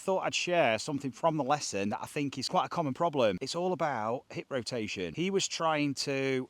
thought I'd share something from the lesson that I think is quite a common problem. It's all about hip rotation. He was trying to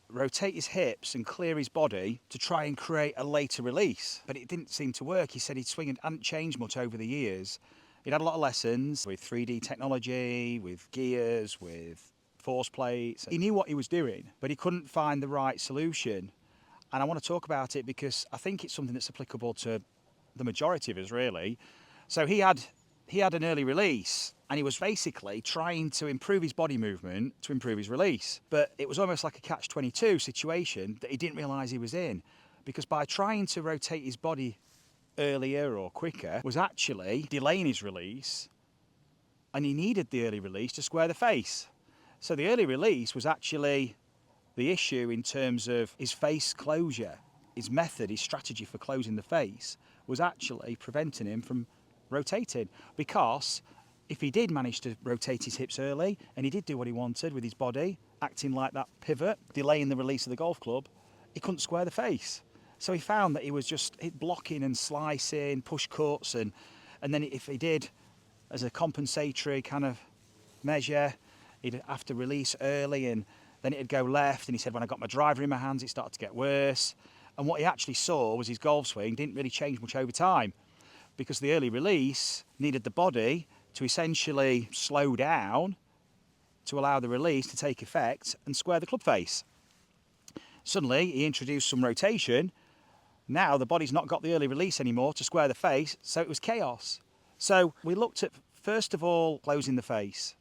rotate his hips and clear his body to try and create a later release, but it didn't seem to work. He said his swing hadn't changed much over the years. He'd had a lot of lessons with 3D technology, with gears, with force plates. He knew what he was doing, but he couldn't find the right solution. And I want to talk about it because I think it's something that's applicable to the majority of us, really. So he had an early release, and he was basically trying to improve his body movement to improve his release. But it was almost like a catch-22 situation that he didn't realise he was in, because by trying to rotate his body earlier or quicker was actually delaying his release, and he needed the early release to square the face. So the early release was actually the issue in terms of his face closure. His method, his strategy for closing the face was actually preventing him from rotating, because if he did manage to rotate his hips early and he did do what he wanted with his body, acting like that pivot, delaying the release of the golf club, he couldn't square the face. So he found that he was just blocking and slicing, push cuts, and then if he did, as a compensatory kind of measure, he'd have to release early and then it'd go left. And he said, when I got my driver in my hands, it started to get worse. And what he actually saw was his golf swing didn't really change much over time, because the early release needed the body to essentially slow down to allow the release to take effect and square the club face. Suddenly, he introduced some rotation. Now the body's not got the early release anymore to square the face, so it was chaos. So we looked at, first of all, closing the face.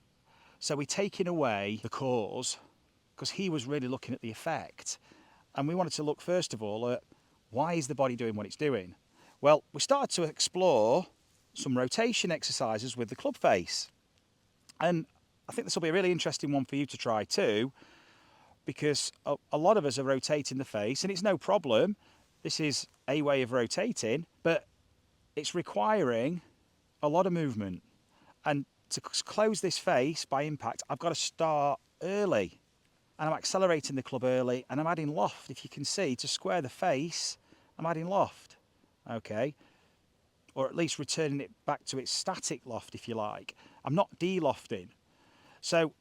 So we're taking away the cause, because he was really looking at the effect. And we wanted to look, first of all, at why is the body doing what it's doing? Well, we started to explore some rotation exercises with the club face. And I think this will be a really interesting one for you to try too, because a lot of us are rotating the face, and it's no problem. This is a way of rotating, but it's requiring a lot of movement. And to close this face by impact, I've got to start early. And I'm accelerating the club early, and I'm adding loft. If you can see, to square the face, I'm adding loft. Okay, or at least returning it back to its static loft, if you like. I'm not de-lofting. So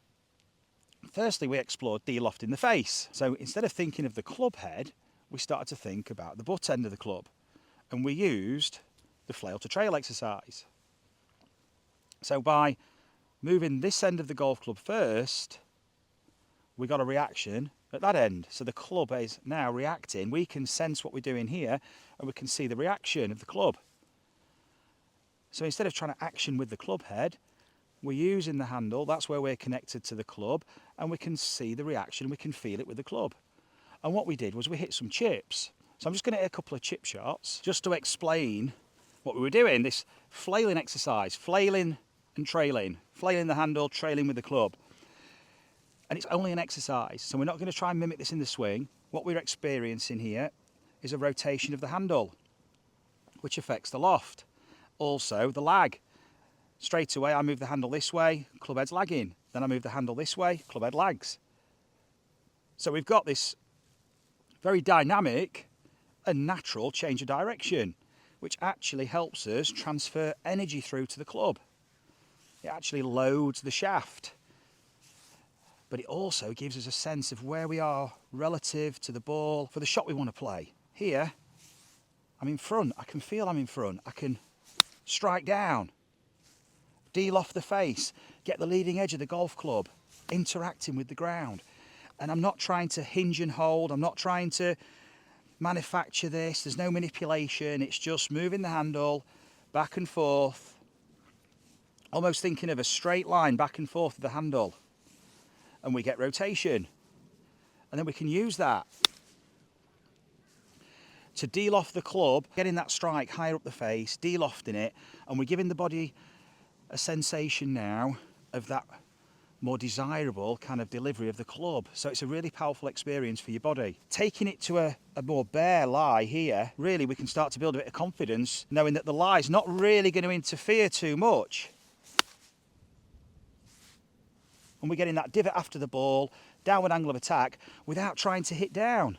firstly, we explored de-lofting the face. So instead of thinking of the club head, we started to think about the butt end of the club, and we used the flail to trail exercise. So by moving this end of the golf club first, we got a reaction at that end. So the club is now reacting. We can sense what we're doing here, and we can see the reaction of the club. So instead of trying to action with the club head, we're using the handle. That's where we're connected to the club, and we can see the reaction. We can feel it with the club. And what we did was we hit some chips. So I'm just going to hit a couple of chip shots just to explain what we were doing. This flailing exercise, flailing and trailing, flailing the handle, trailing with the club. And it's only an exercise, so we're not going to try and mimic this in the swing. What we're experiencing here is a rotation of the handle, which affects the loft. Also, the lag. Straight away, I move the handle this way, club head's lagging. Then I move the handle this way, club head lags. So we've got this very dynamic and natural change of direction, which actually helps us transfer energy through to the club. It actually loads the shaft. But it also gives us a sense of where we are relative to the ball for the shot we want to play. Here, I'm in front. I can feel I'm in front. I can strike down, de-loft the face, get the leading edge of the golf club, interacting with the ground. And I'm not trying to hinge and hold. I'm not trying to manufacture this. There's no manipulation. It's just moving the handle back and forth, almost thinking of a straight line back and forth of the handle. And we get rotation, and then we can use that to de-loft the club, getting that strike higher up the face, de-lofting it, and we're giving the body a sensation now of that more desirable kind of delivery of the club. So it's a really powerful experience for your body. Taking it to a more bare lie here, really we can start to build a bit of confidence, knowing that the lie is not really going to interfere too much. And we're getting that divot after the ball, downward angle of attack, without trying to hit down,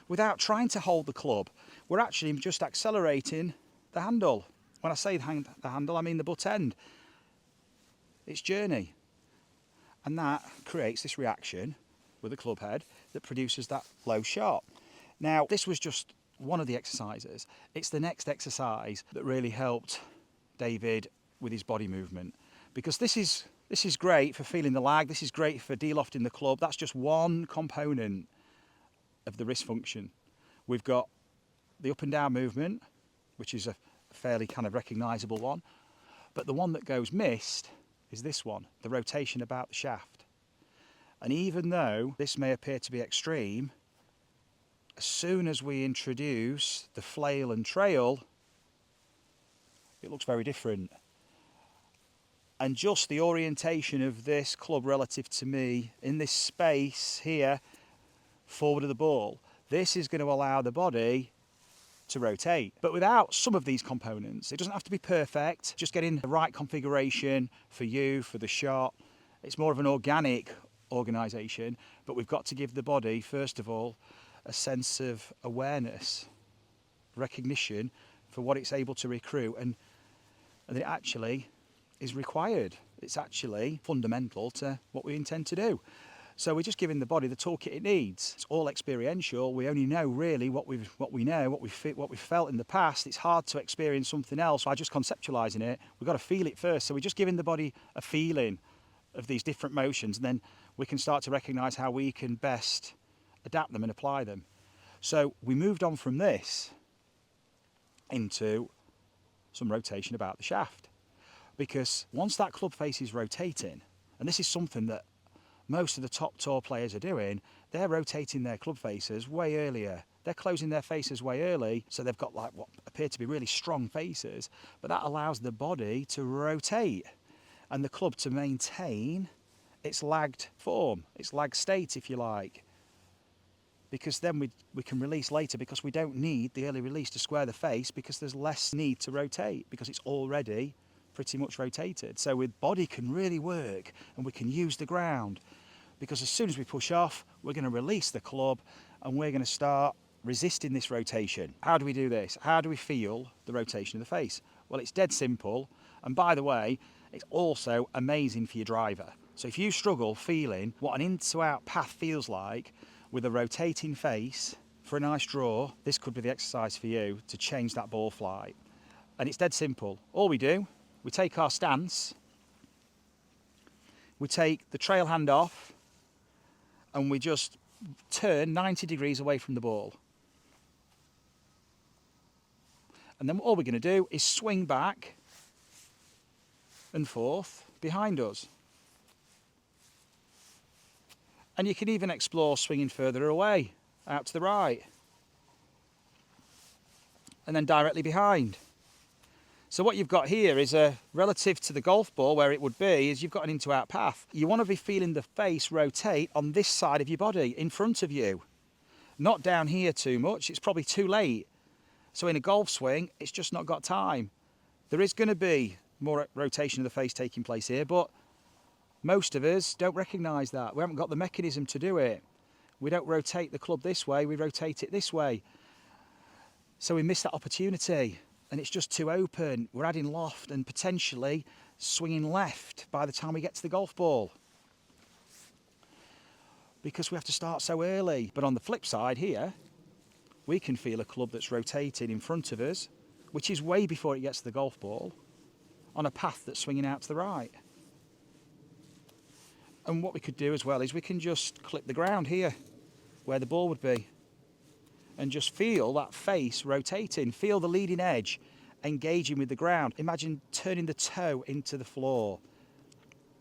without trying to hold the club. We're actually just accelerating the handle. When I say the handle, I mean the butt end. It's journey. And that creates this reaction with the club head that produces that low shot. Now, this was just one of the exercises. It's the next exercise that really helped David with his body movement, because this is great for feeling the lag. This is great for de-lofting the club. That's just one component of the wrist function. We've got the up and down movement, which is a fairly kind of recognisable one, but the one that goes missed is this one, the rotation about the shaft. And even though this may appear to be extreme, as soon as we introduce the flail and trail, it looks very different. And just the orientation of this club relative to me in this space here, forward of the ball, this is going to allow the body to rotate. But without some of these components, it doesn't have to be perfect, just getting the right configuration for you, for the shot. It's more of an organic organisation, but we've got to give the body, first of all, a sense of awareness, recognition for what it's able to recruit, and it actually is required. It's actually fundamental to what we intend to do. So we're just giving the body the toolkit it needs. It's all experiential. We only know really what we know, what we've felt in the past. It's hard to experience something else by just conceptualising it. We've got to feel it first. So we're just giving the body a feeling of these different motions, and then we can start to recognise how we can best adapt them and apply them. So we moved on from this into some rotation about the shaft, because once that club face is rotating, and this is something that most of the top tour players are doing, they're rotating their club faces way earlier. They're closing their faces way early, so they've got like what appear to be really strong faces, but that allows the body to rotate and the club to maintain its lagged form, its lagged state, if you like. Because then we can release later, because we don't need the early release to square the face, because there's less need to rotate, because it's already pretty much rotated. So with body can really work, and we can use the ground, because as soon as we push off, we're going to release the club and we're going to start resisting this rotation. How do we do this? How do we feel the rotation of the face? Well, it's dead simple, and by the way, it's also amazing for your driver. So if you struggle feeling what an in-to-out path feels like with a rotating face for a nice draw, this could be the exercise for you to change that ball flight. And it's dead simple. All we do, we take our stance, we take the trail hand off, and we just turn 90 degrees away from the ball. And then all we're going to do is swing back and forth behind us. And you can even explore swinging further away, out to the right, and then directly behind. So what you've got here is relative to the golf ball where it would be, is you've got an into-out path. You want to be feeling the face rotate on this side of your body, in front of you. Not down here too much, it's probably too late. So in a golf swing, it's just not got time. There is going to be more rotation of the face taking place here, but most of us don't recognise that. We haven't got the mechanism to do it. We don't rotate the club this way, we rotate it this way. So we miss that opportunity. And it's just too open. We're adding loft and potentially swinging left by the time we get to the golf ball, because we have to start so early. But on the flip side here, we can feel a club that's rotating in front of us, which is way before it gets to the golf ball, on a path that's swinging out to the right. And what we could do as well is we can just clip the ground here where the ball would be, and just feel that face rotating, feel the leading edge engaging with the ground. Imagine turning the toe into the floor.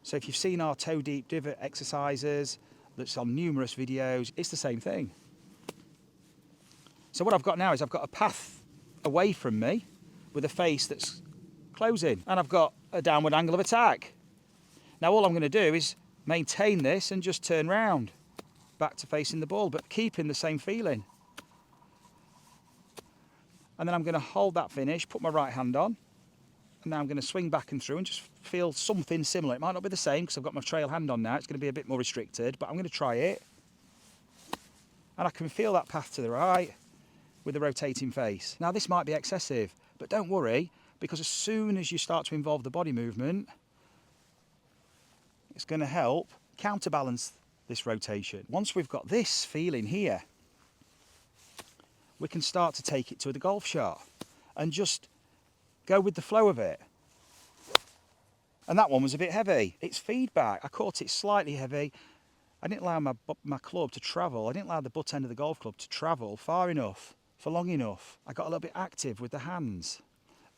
So if you've seen our toe deep divot exercises, that's on numerous videos, it's the same thing. So what I've got now is I've got a path away from me with a face that's closing, and I've got a downward angle of attack. Now all I'm going to do is maintain this and just turn round back to facing the ball, but keeping the same feeling. And then I'm going to hold that finish, put my right hand on, and now I'm going to swing back and through and just feel something similar. It might not be the same because I've got my trail hand on now. It's going to be a bit more restricted, but I'm going to try it. And I can feel that path to the right with the rotating face. Now this might be excessive, but don't worry, because as soon as you start to involve the body movement, it's going to help counterbalance this rotation. Once we've got this feeling here, we can start to take it to the golf shot and just go with the flow of it. And that one was a bit heavy. It's feedback. I caught it slightly heavy. I didn't allow my club to travel. I didn't allow the butt end of the golf club to travel far enough, for long enough. I got a little bit active with the hands.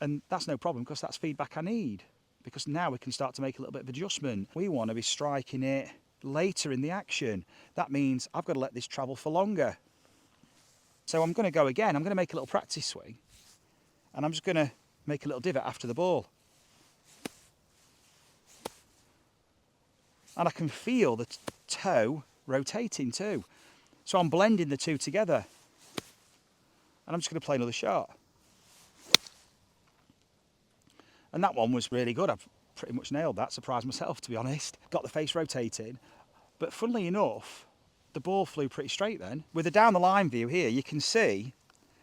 And that's no problem, because that's feedback I need. Because now we can start to make a little bit of adjustment. We want to be striking it later in the action. That means I've got to let this travel for longer. So I'm going to go again. I'm going to make a little practice swing. And I'm just going to make a little divot after the ball. And I can feel the toe rotating too. So I'm blending the two together. And I'm just going to play another shot. And that one was really good. I've pretty much nailed that. Surprised myself, to be honest. Got the face rotating. But funnily enough, the ball flew pretty straight then. With a down the line view here, you can see,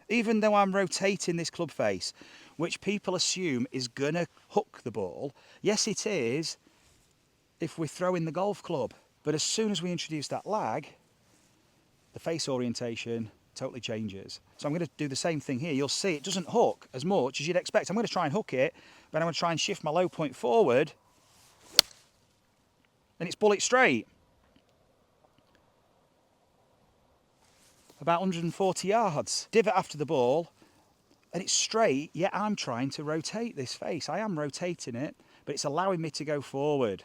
even though I'm rotating this club face, which people assume is going to hook the ball, yes it is if we're throwing the golf club. But as soon as we introduce that lag, the face orientation totally changes. So I'm going to do the same thing here. You'll see it doesn't hook as much as you'd expect. I'm going to try and hook it, but I'm going to try and shift my low point forward, and it's bullet straight. About 140 yards. Divot after the ball, and it's straight, yet I'm trying to rotate this face. I am rotating it, but it's allowing me to go forward.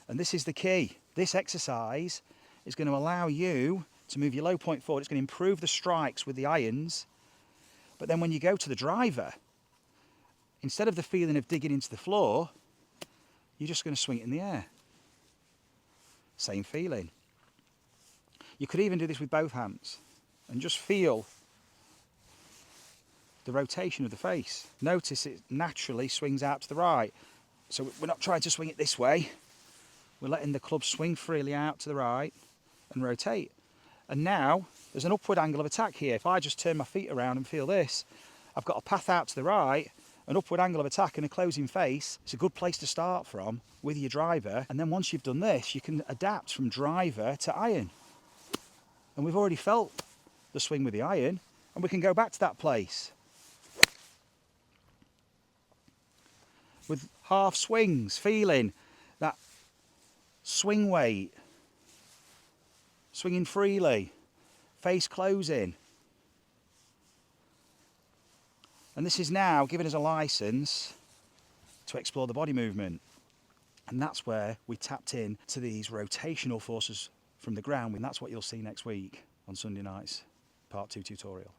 And this is the key. This exercise is going to allow you to move your low point forward. It's going to improve the strikes with the irons. But then when you go to the driver, instead of the feeling of digging into the floor, you're just going to swing it in the air. Same feeling. You could even do this with both hands and just feel the rotation of the face. Notice it naturally swings out to the right. So we're not trying to swing it this way. We're letting the club swing freely out to the right and rotate. And now there's an upward angle of attack here. If I just turn my feet around and feel this, I've got a path out to the right, an upward angle of attack and a closing face. It's a good place to start from with your driver. And then once you've done this, you can adapt from driver to iron. And we've already felt the swing with the iron, and we can go back to that place. With half swings, feeling that swing weight, swinging freely, face closing. And this is now giving us a license to explore the body movement. And that's where we tapped in to these rotational forces from the ground. And that's what you'll see next week on Sunday night's Part 2 tutorial.